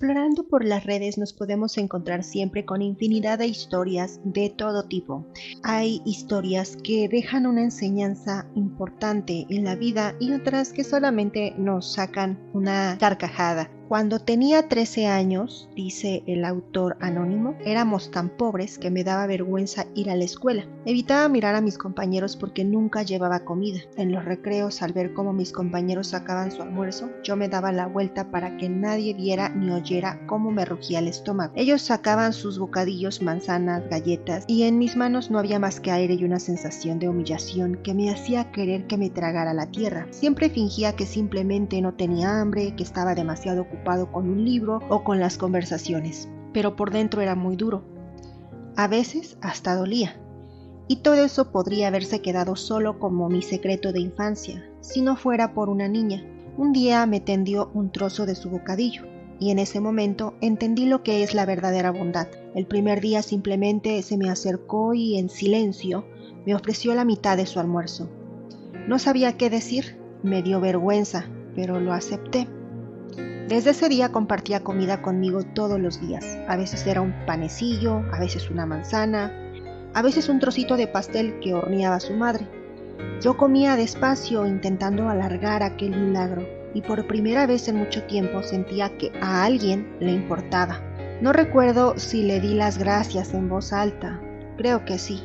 Explorando por las redes nos podemos encontrar siempre con infinidad de historias de todo tipo. Hay historias que dejan una enseñanza importante en la vida y otras que solamente nos sacan una carcajada. Cuando tenía 13 años, dice el autor anónimo, éramos tan pobres que me daba vergüenza ir a la escuela. Evitaba mirar a mis compañeros porque nunca llevaba comida. En los recreos, al ver cómo mis compañeros sacaban su almuerzo, yo me daba la vuelta para que nadie viera ni oyera cómo me rugía el estómago. Ellos sacaban sus bocadillos, manzanas, galletas, y en mis manos no había más que aire y una sensación de humillación que me hacía querer que me tragara la tierra. Siempre fingía que simplemente no tenía hambre, que estaba demasiado ocupado con un libro o con las conversaciones, pero por dentro era muy duro. A veces hasta dolía. Y todo eso podría haberse quedado solo como mi secreto de infancia, si no fuera por una niña. Un día me tendió un trozo de su bocadillo, y en ese momento entendí lo que es la verdadera bondad. El primer día simplemente se me acercó y en silencio me ofreció la mitad de su almuerzo. No sabía qué decir, me dio vergüenza, pero lo acepté. Desde ese día compartía comida conmigo todos los días. A veces era un panecillo, a veces una manzana, a veces un trocito de pastel que horneaba su madre. Yo comía despacio intentando alargar aquel milagro y por primera vez en mucho tiempo sentía que a alguien le importaba. No recuerdo si le di las gracias en voz alta, creo que sí,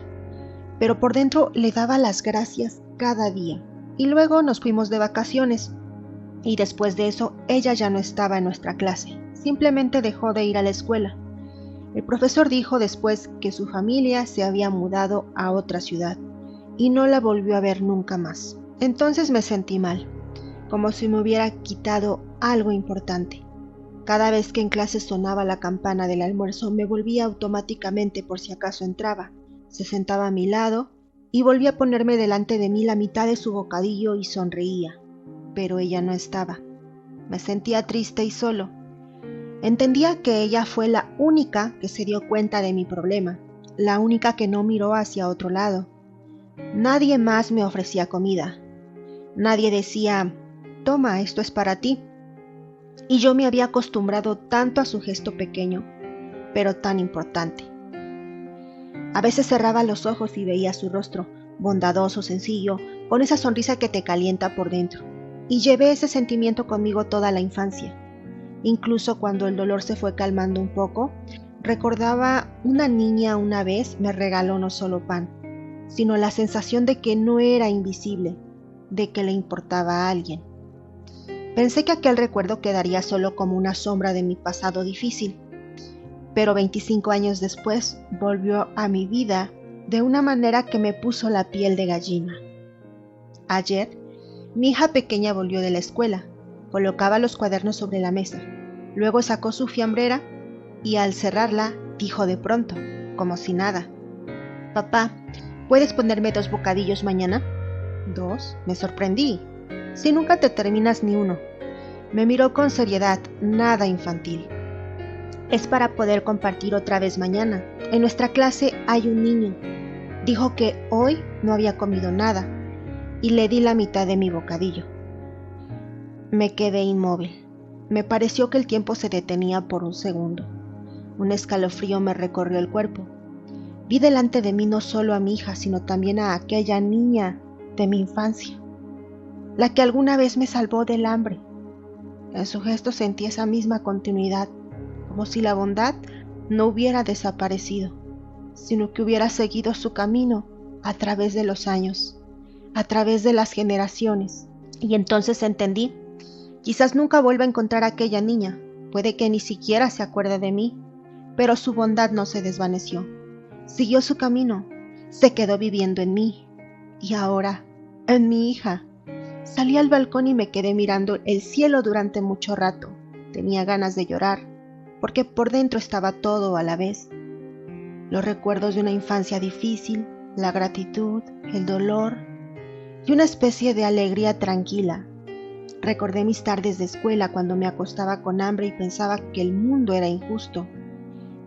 pero por dentro le daba las gracias cada día. Y luego nos fuimos de vacaciones. Y después de eso, ella ya no estaba en nuestra clase, simplemente dejó de ir a la escuela. El profesor dijo después que su familia se había mudado a otra ciudad y no la volvió a ver nunca más. Entonces me sentí mal, como si me hubiera quitado algo importante. Cada vez que en clase sonaba la campana del almuerzo, me volvía automáticamente por si acaso entraba. Se sentaba a mi lado y volvía a ponerme delante de mí la mitad de su bocadillo y sonreía. Pero ella no estaba. Me sentía triste y solo. Entendía que ella fue la única que se dio cuenta de mi problema, la única que no miró hacia otro lado. Nadie más me ofrecía comida. Nadie decía, toma, esto es para ti. Y yo me había acostumbrado tanto a su gesto pequeño, pero tan importante. A veces cerraba los ojos y veía su rostro, bondadoso, sencillo, con esa sonrisa que te calienta por dentro. Y llevé ese sentimiento conmigo toda la infancia. Incluso cuando el dolor se fue calmando un poco, recordaba una niña una vez me regaló no solo pan, sino la sensación de que no era invisible, de que le importaba a alguien. Pensé que aquel recuerdo quedaría solo como una sombra de mi pasado difícil, pero 25 años después volvió a mi vida de una manera que me puso la piel de gallina. Ayer, mi hija pequeña volvió de la escuela, colocaba los cuadernos sobre la mesa, luego sacó su fiambrera y al cerrarla dijo de pronto, como si nada, «Papá, ¿puedes ponerme 2 bocadillos mañana?» «¿2?» Me sorprendí. «Si nunca te terminas ni uno». Me miró con seriedad, nada infantil. «Es para poder compartir otra vez mañana. En nuestra clase hay un niño. Dijo que hoy no había comido nada. Y le di la mitad de mi bocadillo». Me quedé inmóvil. Me pareció que el tiempo se detenía por un segundo. Un escalofrío me recorrió el cuerpo. Vi delante de mí no solo a mi hija, sino también a aquella niña de mi infancia, la que alguna vez me salvó del hambre. En su gesto sentí esa misma continuidad, como si la bondad no hubiera desaparecido, sino que hubiera seguido su camino a través de los años, a través de las generaciones. Y entonces entendí, quizás nunca vuelva a encontrar a aquella niña, puede que ni siquiera se acuerde de mí, pero su bondad no se desvaneció. Siguió su camino, se quedó viviendo en mí, y ahora, en mi hija. Salí al balcón y me quedé mirando el cielo durante mucho rato. Tenía ganas de llorar, porque por dentro estaba todo a la vez. Los recuerdos de una infancia difícil, la gratitud, el dolor y una especie de alegría tranquila. Recordé mis tardes de escuela cuando me acostaba con hambre y pensaba que el mundo era injusto.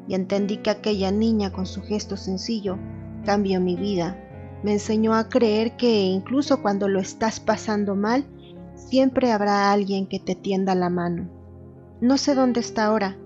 Y entendí que aquella niña con su gesto sencillo cambió mi vida. Me enseñó a creer que incluso cuando lo estás pasando mal, siempre habrá alguien que te tienda la mano. No sé dónde está ahora,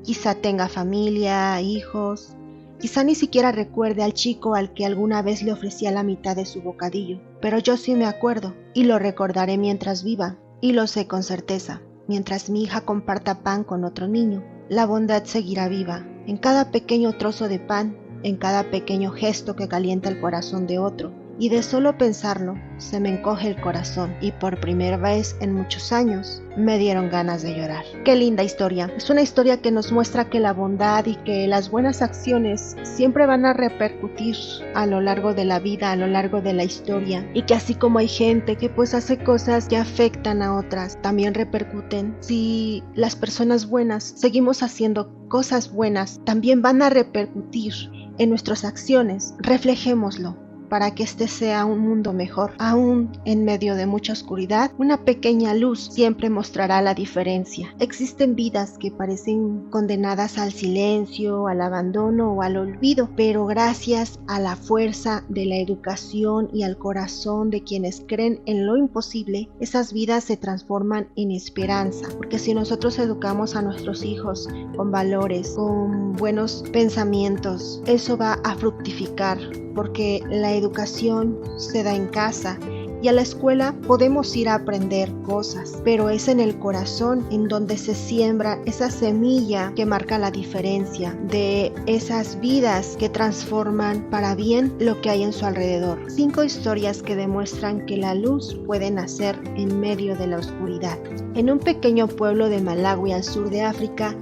Quizá tenga familia, hijos, quizá ni siquiera recuerde al chico al que alguna vez le ofrecía la mitad de su bocadillo, pero yo sí me acuerdo y lo recordaré mientras viva, y lo sé con certeza. Mientras mi hija comparta pan con otro niño, la bondad seguirá viva, en cada pequeño trozo de pan, en cada pequeño gesto que calienta el corazón de otro. Y de solo pensarlo, se me encoge el corazón y por primera vez en muchos años me dieron ganas de llorar. Qué linda historia. Es una historia que nos muestra que la bondad y que las buenas acciones siempre van a repercutir a lo largo de la vida, a lo largo de la historia. Y que así como hay gente que pues hace cosas que afectan a otras, también repercuten. Si las personas buenas seguimos haciendo cosas buenas, también van a repercutir en nuestras acciones. Reflejémoslo, para que este sea un mundo mejor. Aún en medio de mucha oscuridad, una pequeña luz siempre mostrará la diferencia. Existen vidas que parecen condenadas al silencio, al abandono o al olvido, pero gracias a la fuerza de la educación y al corazón de quienes creen en lo imposible, esas vidas se transforman en esperanza, porque si nosotros educamos a nuestros hijos con valores, con buenos pensamientos, eso va a fructificar, porque la educación se da en casa y a la escuela podemos ir a aprender cosas, pero es en el corazón en donde se siembra esa semilla que marca la diferencia de esas vidas que transforman para bien lo que hay en su alrededor. 5 historias que demuestran que la luz puede nacer en medio de la oscuridad. En un pequeño pueblo de Malawi, al sur de África,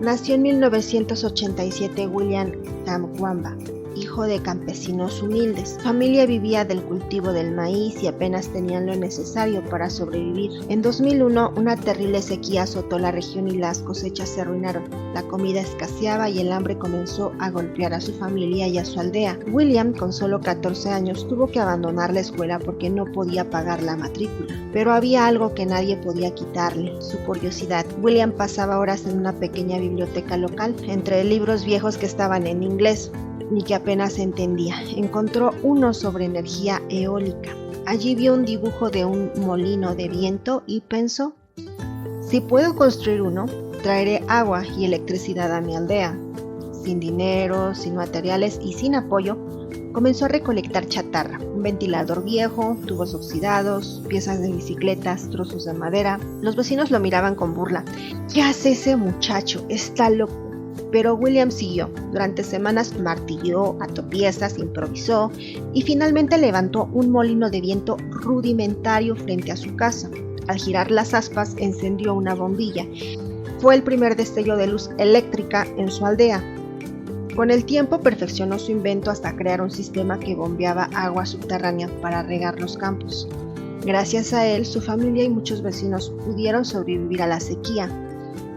nació en 1987 William Kamkwamba, hijo de campesinos humildes. Su familia vivía del cultivo del maíz y apenas tenían lo necesario para sobrevivir. En 2001, una terrible sequía azotó la región y las cosechas se arruinaron. La comida escaseaba y el hambre comenzó a golpear a su familia y a su aldea. William, con solo 14 años, tuvo que abandonar la escuela porque no podía pagar la matrícula. Pero había algo que nadie podía quitarle: su curiosidad. William pasaba horas en una pequeña biblioteca local, entre libros viejos que estaban en inglés y que apenas entendía. Encontró uno sobre energía eólica. Allí vio un dibujo de un molino de viento y pensó: si puedo construir uno, traeré agua y electricidad a mi aldea. Sin dinero, sin materiales y sin apoyo, comenzó a recolectar chatarra: un ventilador viejo, tubos oxidados, piezas de bicicletas, trozos de madera. Los vecinos lo miraban con burla. ¿Qué hace ese muchacho? Está loco. Pero William siguió. Durante semanas martilló, ató piezas, improvisó y finalmente levantó un molino de viento rudimentario frente a su casa. Al girar las aspas, encendió una bombilla. Fue el primer destello de luz eléctrica en su aldea. Con el tiempo perfeccionó su invento hasta crear un sistema que bombeaba agua subterránea para regar los campos. Gracias a él, su familia y muchos vecinos pudieron sobrevivir a la sequía.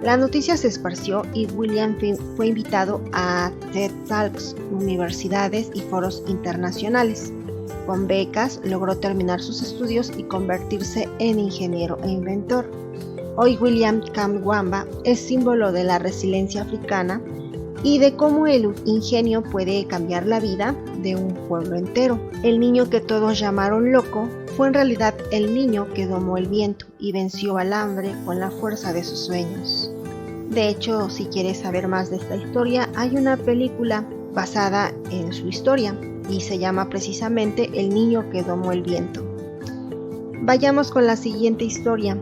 La noticia se esparció y William fue invitado a TED Talks, universidades y foros internacionales. Con becas logró terminar sus estudios y convertirse en ingeniero e inventor. Hoy William Kamkwamba es símbolo de la resiliencia africana y de cómo el ingenio puede cambiar la vida de un pueblo entero. El niño que todos llamaron loco fue en realidad el niño que domó el viento y venció al hambre con la fuerza de sus sueños. De hecho, si quieres saber más de esta historia, hay una película basada en su historia y se llama precisamente El niño que domó el viento. Vayamos con la siguiente historia.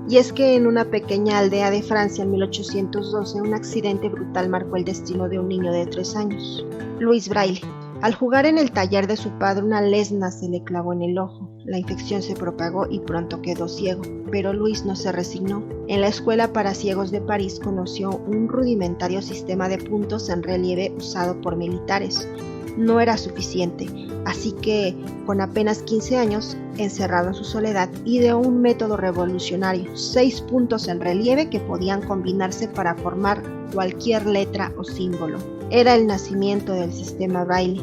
Y es que en una pequeña aldea de Francia en 1812, un accidente brutal marcó el destino de un niño de 3 años, Louis Braille. Al jugar en el taller de su padre, una lesna se le clavó en el ojo. La infección se propagó y pronto quedó ciego, pero Louis no se resignó. En la escuela para ciegos de París conoció un rudimentario sistema de puntos en relieve usado por militares. No era suficiente, así que con apenas 15 años, encerrado en su soledad, ideó un método revolucionario: 6 puntos en relieve que podían combinarse para formar cualquier letra o símbolo. Era el nacimiento del sistema Braille.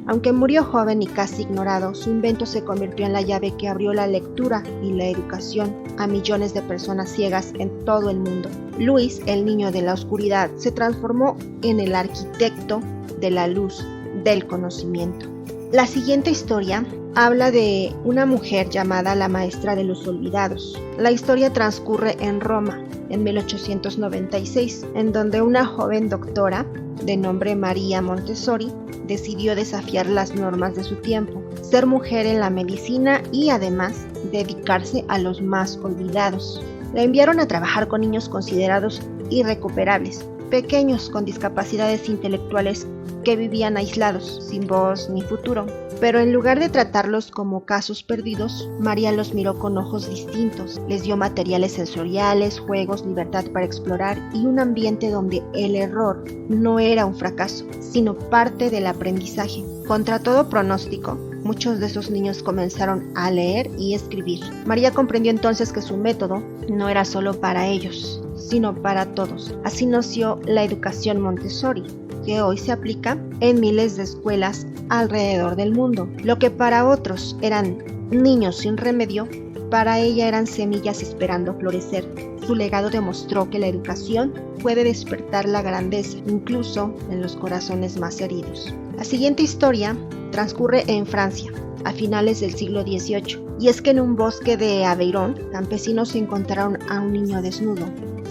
Aunque murió joven y casi ignorado, su invento se convirtió en la llave que abrió la lectura y la educación a millones de personas ciegas en todo el mundo. Louis, el niño de la oscuridad, se transformó en el arquitecto de la luz, del conocimiento. La siguiente historia habla de una mujer llamada la Maestra de los Olvidados. La historia transcurre en Roma, en 1896, en donde una joven doctora de nombre María Montessori decidió desafiar las normas de su tiempo, ser mujer en la medicina y además dedicarse a los más olvidados. La enviaron a trabajar con niños considerados irrecuperables, pequeños con discapacidades intelectuales que vivían aislados, sin voz ni futuro. Pero en lugar de tratarlos como casos perdidos, María los miró con ojos distintos. Les dio materiales sensoriales, juegos, libertad para explorar y un ambiente donde el error no era un fracaso, sino parte del aprendizaje. Contra todo pronóstico, muchos de esos niños comenzaron a leer y escribir. María comprendió entonces que su método no era solo para ellos, sino para todos. Así nació la educación Montessori, que hoy se aplica en miles de escuelas alrededor del mundo. Lo que para otros eran niños sin remedio, para ella eran semillas esperando florecer. Su legado demostró que la educación puede despertar la grandeza, incluso en los corazones más heridos. La siguiente historia transcurre en Francia, a finales del siglo XVIII, y es que en un bosque de Aveyron, campesinos encontraron a un niño desnudo,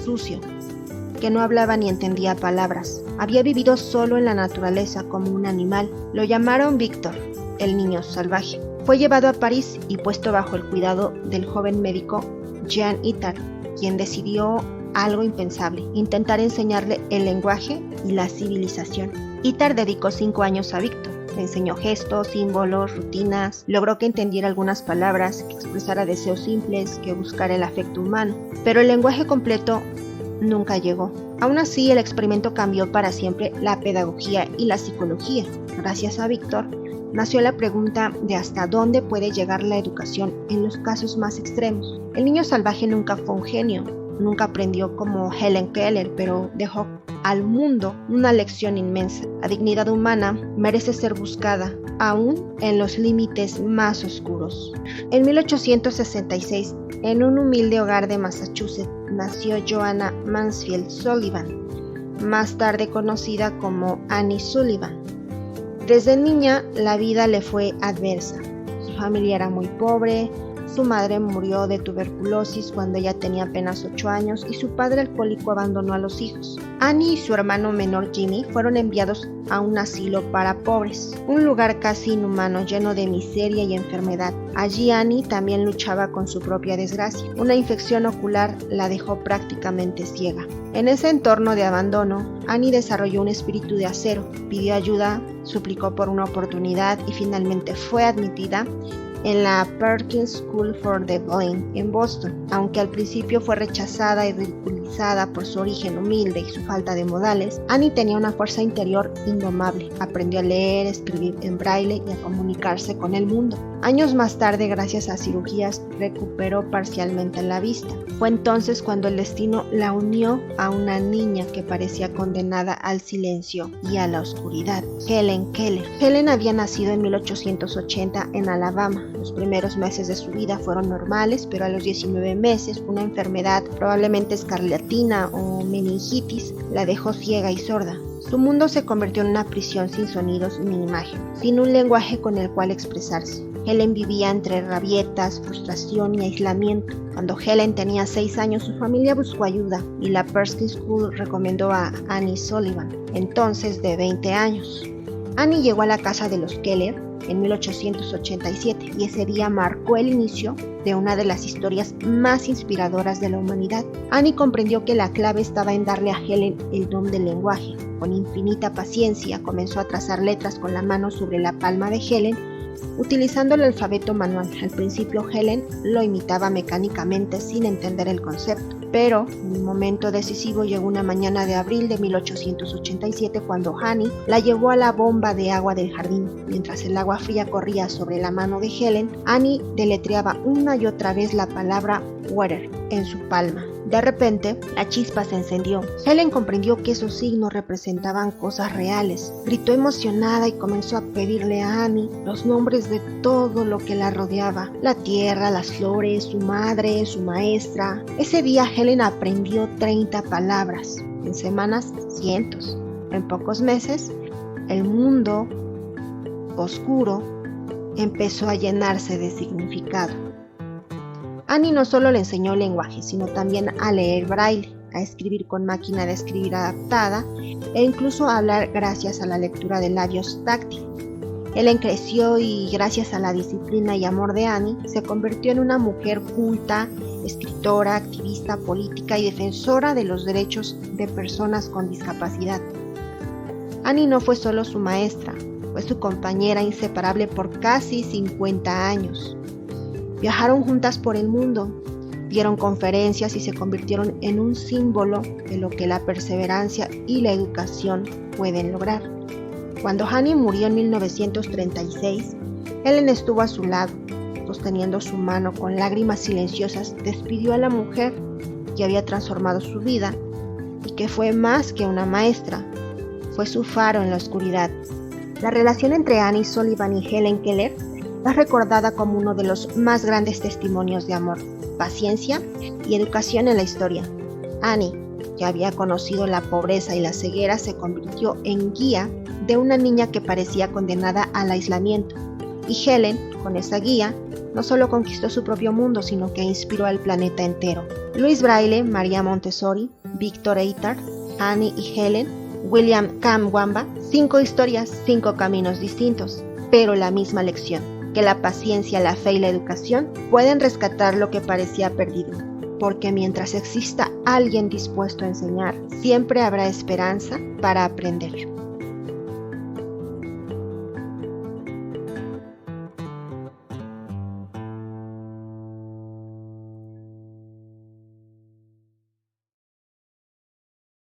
sucio, que no hablaba ni entendía palabras. Había vivido solo en la naturaleza como un animal. Lo llamaron Víctor, el niño salvaje. Fue llevado a París y puesto bajo el cuidado del joven médico Jean Itard, quien decidió algo impensable: intentar enseñarle el lenguaje y la civilización. Itard dedicó 5 años a Víctor. Le enseñó gestos, símbolos, rutinas, logró que entendiera algunas palabras, que expresara deseos simples, que buscara el afecto humano. Pero el lenguaje completo nunca llegó. Aún así, el experimento cambió para siempre la pedagogía y la psicología. Gracias a Víctor, nació la pregunta de hasta dónde puede llegar la educación en los casos más extremos. El niño salvaje nunca fue un genio, nunca aprendió como Helen Keller, pero dejó al mundo una lección inmensa. La dignidad humana merece ser buscada, aún en los límites más oscuros. En 1866, en un humilde hogar de Massachusetts, nació Joanna Mansfield Sullivan, más tarde conocida como Annie Sullivan. Desde niña, la vida le fue adversa. Su familia era muy pobre. Su madre murió de tuberculosis cuando ella tenía apenas 8 años y su padre alcohólico abandonó a los hijos. Annie y su hermano menor Jimmy fueron enviados a un asilo para pobres, un lugar casi inhumano lleno de miseria y enfermedad. Allí Annie también luchaba con su propia desgracia. Una infección ocular la dejó prácticamente ciega. En ese entorno de abandono, Annie desarrolló un espíritu de acero, pidió ayuda, suplicó por una oportunidad y finalmente fue admitida en la Perkins School for the Blind en Boston. Aunque al principio fue rechazada y ridiculizada por su origen humilde y su falta de modales, Annie tenía una fuerza interior indomable. Aprendió a leer, escribir en braille y a comunicarse con el mundo. Años más tarde, gracias a cirugías, recuperó parcialmente la vista. Fue entonces cuando el destino la unió a una niña que parecía condenada al silencio y a la oscuridad: Helen Keller. Helen había nacido en 1880 en Alabama. Los primeros meses de su vida fueron normales, pero a los 19 meses una enfermedad, probablemente escarlatina o meningitis, la dejó ciega y sorda. Su mundo se convirtió en una prisión sin sonidos ni imagen, sin un lenguaje con el cual expresarse. Helen vivía entre rabietas, frustración y aislamiento. Cuando Helen tenía 6 años, su familia buscó ayuda y la Perkins School recomendó a Annie Sullivan, entonces de 20 años. Annie llegó a la casa de los Keller en 1887 y ese día marcó el inicio de una de las historias más inspiradoras de la humanidad. Annie comprendió que la clave estaba en darle a Helen el don del lenguaje. Con infinita paciencia comenzó a trazar letras con la mano sobre la palma de Helen, utilizando el alfabeto manual. Al principio Helen lo imitaba mecánicamente sin entender el concepto, pero en un momento decisivo llegó una mañana de abril de 1887 cuando Annie la llevó a la bomba de agua del jardín. Mientras el agua fría corría sobre la mano de Helen, Annie deletreaba una y otra vez la palabra water en su palma. De repente, la chispa se encendió. Helen comprendió que esos signos representaban cosas reales. Gritó emocionada y comenzó a pedirle a Annie los nombres de todo lo que la rodeaba: la tierra, las flores, su madre, su maestra. Ese día Helen aprendió 30 palabras. En semanas, cientos. En pocos meses, el mundo oscuro, empezó a llenarse de significado. Annie no solo le enseñó lenguaje, sino también a leer braille, a escribir con máquina de escribir adaptada e incluso a hablar gracias a la lectura de labios táctil. Helen creció y gracias a la disciplina y amor de Annie se convirtió en una mujer culta, escritora, activista política y defensora de los derechos de personas con discapacidad. Annie no fue solo su maestra, fue su compañera inseparable por casi 50 años. Viajaron juntas por el mundo, dieron conferencias y se convirtieron en un símbolo de lo que la perseverancia y la educación pueden lograr. Cuando Annie murió en 1936, Helen estuvo a su lado, sosteniendo su mano con lágrimas silenciosas, despidió a la mujer que había transformado su vida y que fue más que una maestra, fue su faro en la oscuridad. La relación entre Annie Sullivan y Helen Keller es recordada como uno de los más grandes testimonios de amor, paciencia y educación en la historia. Annie, que había conocido la pobreza y la ceguera, se convirtió en guía de una niña que parecía condenada al aislamiento. Y Helen, con esa guía, no solo conquistó su propio mundo, sino que inspiró al planeta entero. Louise Braille, María Montessori, Victor Eitar, Annie y Helen, William Kamkwamba, 5 historias, 5 caminos distintos, pero la misma lección, que la paciencia, la fe y la educación pueden rescatar lo que parecía perdido, porque mientras exista alguien dispuesto a enseñar, siempre habrá esperanza para aprender.